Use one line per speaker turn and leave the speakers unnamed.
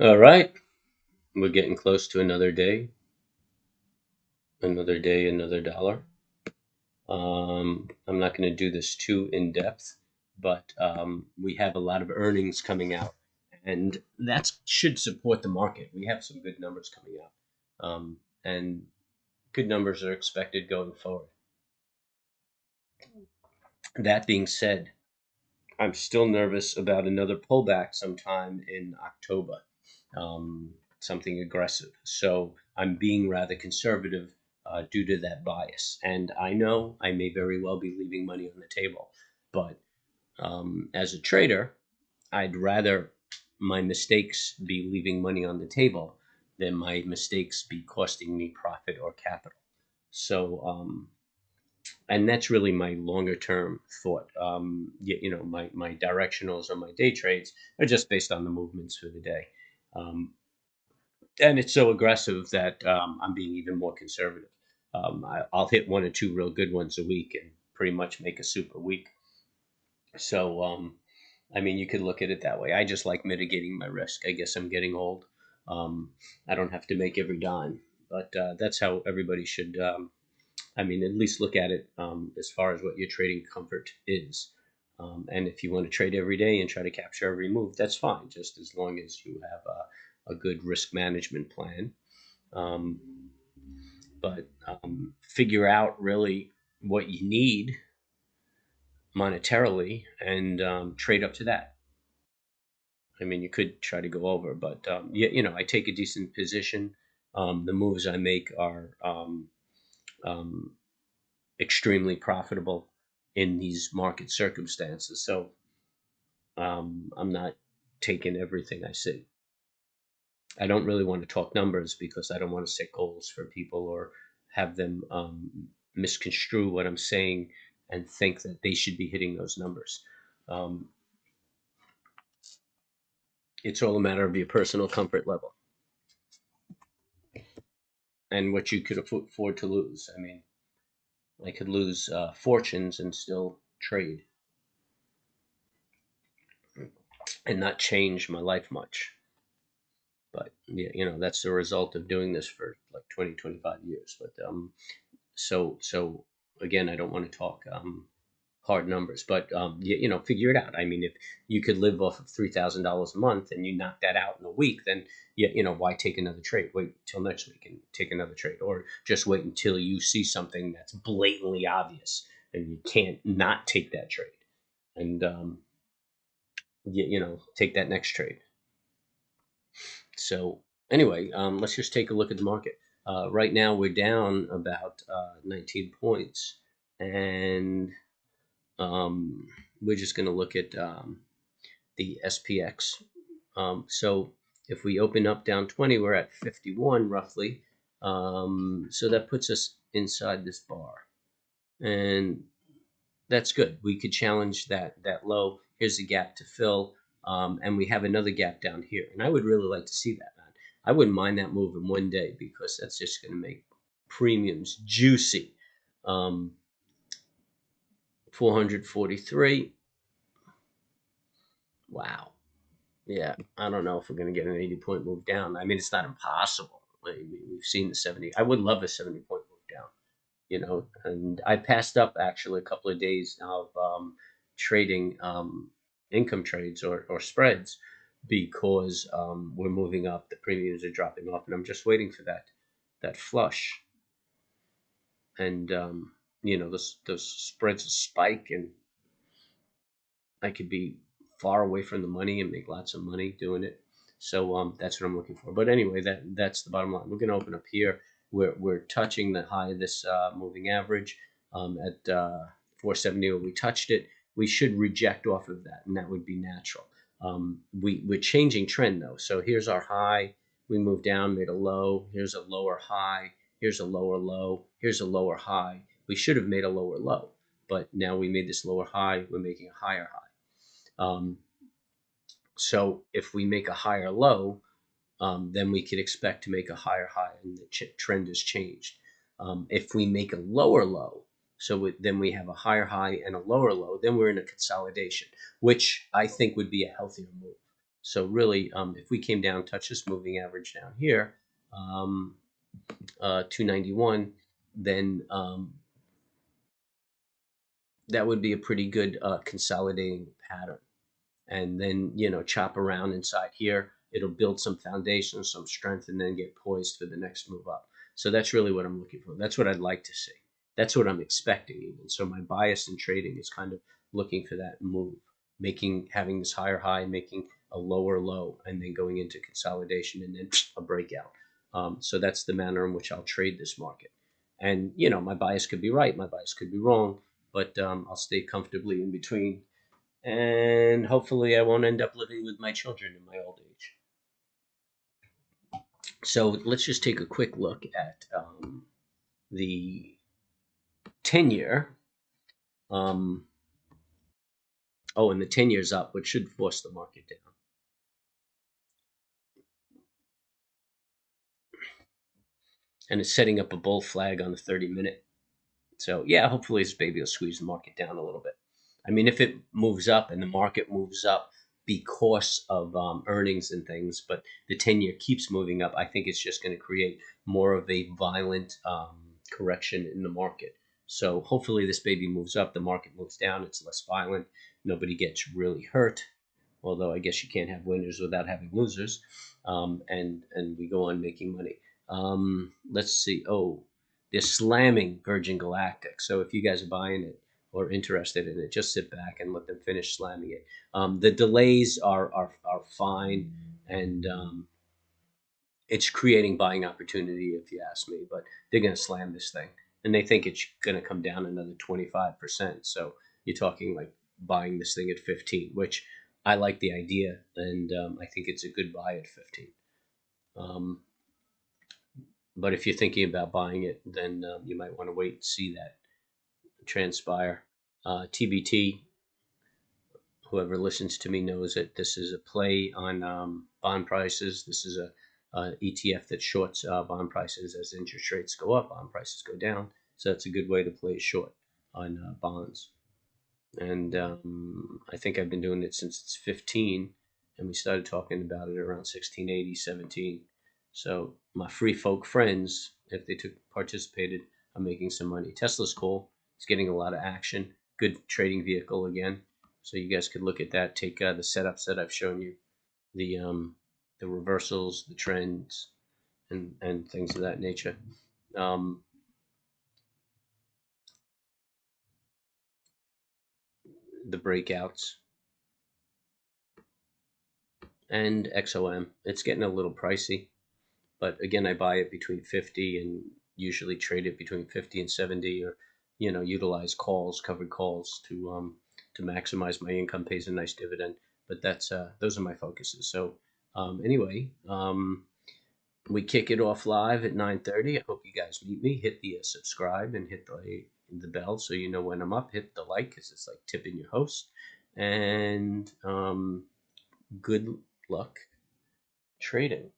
All right, we're getting close to another day, another dollar. I'm not going to do this too in depth, but we have a lot of earnings coming out, and that should support the market. We have some good numbers coming out, and good numbers are expected going forward. That being said, I'm still nervous about another pullback sometime in October, something aggressive. So I'm being rather conservative due to that bias. And I know I may very well be leaving money on the table, but as a trader, I'd rather my mistakes be leaving money on the table than my mistakes be costing me profit or capital. So, and that's really my longer term thought. My directionals or my day trades are just based on the movements for the day. Um, and it's so aggressive that I'm being even more conservative. I'll hit one or two real good ones a week and pretty much make a super week. So, I mean, you could look at it that way. I just like mitigating my risk. I guess I'm getting old. I don't have to make every dime, but that's how everybody should. I mean, at least look at it as far as what your trading comfort is. And if you want to trade every day and try to capture every move, that's fine, just as long as you have a good risk management plan. Um, but figure out really what you need monetarily and trade up to that. I mean, you could try to go over, but I take a decent position. The moves I make are um, extremely profitable in these market circumstances. So I'm not taking everything I see. I don't really want to talk numbers because I don't want to set goals for people or have them misconstrue what I'm saying and think that they should be hitting those numbers. Um, it's all a matter of your personal comfort level and what you could afford to lose. I mean, I could lose fortunes and still trade and not change my life much. But yeah, that's the result of doing this for like 20, 25 years. But so again, I don't want to talk hard numbers, but figure it out. I mean, if you could live off of $3,000 a month and you knock that out in a week, then why take another trade? Wait till next week and take another trade, or just wait until you see something that's blatantly obvious and you can't not take that trade, and take that next trade. So anyway, let's just take a look at the market. Right now, we're down about 19 points, and um, we're just going to look at the SPX. So if we open up down 20, we're at 51 roughly. So that puts us inside this bar, and that's good. We could challenge that low. Here's a gap to fill, and we have another gap down here. And I would really like to see that, man. I wouldn't mind that move in one day because that's just going to make premiums juicy. 443. Wow. Yeah, I don't know if we're going to get an 80-point move down. I mean, it's not impossible. We've seen the 70. I would love a 70-point move down. And I passed up actually a couple of days of trading income trades or spreads because we're moving up, the premiums are dropping off, and I'm just waiting for that flush, and those spreads spike, and I could be far away from the money and make lots of money doing it. So that's what I'm looking for. But anyway, that's the bottom line. We're going to open up here. We're touching the high of this moving average at 470. When we touched it, we should reject off of that, and that would be natural. We're changing trend though. So here's our high. We moved down, made a low. Here's a lower high. Here's a lower low. Here's a lower high. We should have made a lower low, but now we made this lower high. We're making a higher high. So if we make a higher low, then we could expect to make a higher high, and the trend has changed. If we make a lower low, then we have a higher high and a lower low, then we're in a consolidation, which I think would be a healthier move. So really, if we came down, touch this moving average down here, 291, then that would be a pretty good consolidating pattern. And then, chop around inside here. It'll build some foundation, some strength, and then get poised for the next move up. So that's really what I'm looking for. That's what I'd like to see. That's what I'm expecting even. So my bias in trading is kind of looking for that move, having this higher high, making a lower low, and then going into consolidation and then a breakout. So that's the manner in which I'll trade this market. And, my bias could be right, my bias could be wrong, but I'll stay comfortably in between, and hopefully I won't end up living with my children in my old age. So let's just take a quick look at the 10-year. And the 10-year's up, which should force the market down. And it's setting up a bull flag on the 30-minute. So yeah, hopefully this baby will squeeze the market down a little bit. I mean, if it moves up and the market moves up because of earnings and things, but the 10-year keeps moving up, I think it's just going to create more of a violent correction in the market. So hopefully this baby moves up, the market moves down, it's less violent, nobody gets really hurt, although I guess you can't have winners without having losers, and we go on making money. Let's see. Oh, they're slamming Virgin Galactic. So if you guys are buying it or interested in it, just sit back and let them finish slamming it. The delays are fine, and it's creating buying opportunity, if you ask me. But they're going to slam this thing, and they think it's going to come down another 25%. So you're talking like buying this thing at 15, which I like the idea, and I think it's a good buy at 15. But if you're thinking about buying it, then you might want to wait and see that transpire. TBT, whoever listens to me knows that this is a play on bond prices. This is a ETF that shorts bond prices. As interest rates go up, bond prices go down. So that's a good way to play short on bonds. And I think I've been doing it since it's 15, and we started talking about it around 1680, 17. So my free folk friends, if they participated, are making some money. Tesla's cool. It's getting a lot of action. Good trading vehicle again. So you guys could look at that. Take the setups that I've shown you, the reversals, the trends, and things of that nature. The breakouts. And XOM. It's getting a little pricey, but again, I buy it between 50 and usually trade it between 50 and 70, or utilize calls, covered calls to maximize my income, pays a nice dividend. But that's those are my focuses. So anyway, we kick it off live at 9:30. I hope you guys meet me. Hit the subscribe and hit the bell so you know when I'm up. Hit the like, because it's like tipping your host. And good luck trading.